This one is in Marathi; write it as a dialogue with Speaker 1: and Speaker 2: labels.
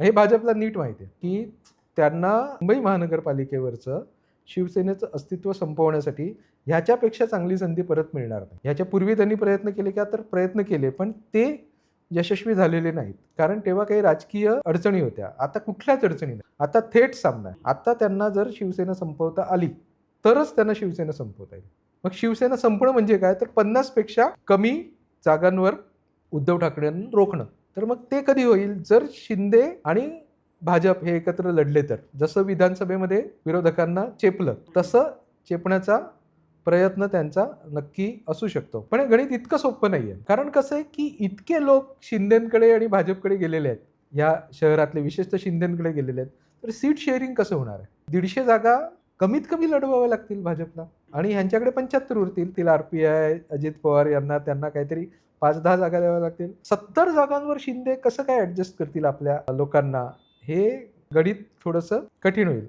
Speaker 1: हे भाजपला नीट माहिती आहे, की त्यांना मुंबई महानगरपालिकेवरचं शिवसेनेचं अस्तित्व संपवण्यासाठी ह्याच्यापेक्षा चांगली संधी परत मिळणार नाही. ह्याच्यापूर्वी त्यांनी प्रयत्न केले का? तर प्रयत्न केले, पण ते यशस्वी झालेले नाहीत. कारण तेव्हा काही राजकीय अडचणी होत्या. आता कुठल्याच अडचणी नाही. आता थेट सामना आहे. आता त्यांना जर शिवसेना संपवता आली, तरच त्यांना शिवसेना संपवता येईल. मग शिवसेना संपणं म्हणजे काय? तर 50 पेक्षा कमी जागांवर उद्धव ठाकरेंना रोखणं. तर मग ते कधी होईल? जर शिंदे आणि भाजप हे एकत्र लढले तर. जसं विधानसभेमध्ये विरोधकांना चेपलं, तसं चेपण्याचा प्रयत्न त्यांचा नक्की असू शकतो. पण हे गणित इतकं सोपं नाहीये. कारण कसं आहे, की इतके लोक शिंदेकडे आणि भाजपकडे गेलेले आहेत. या शहरातले विशेषतः शिंदेकडे गेलेले आहेत. तर सीट शेअरिंग कसं होणार आहे? 150 जागा कमीत कमी लढवाव्या लागतील भाजपला आणि ह्यांच्याकडे 75 उरतील. तिला आर-पी-आय, अजित पवार यांना त्यांना काहीतरी 5-10 जागा द्याव्या लागतील. 70 जागांवर शिंदे कसं काय ॲडजस्ट करतील आपल्या लोकांना? हे गणित थोडंसं कठीण होईल.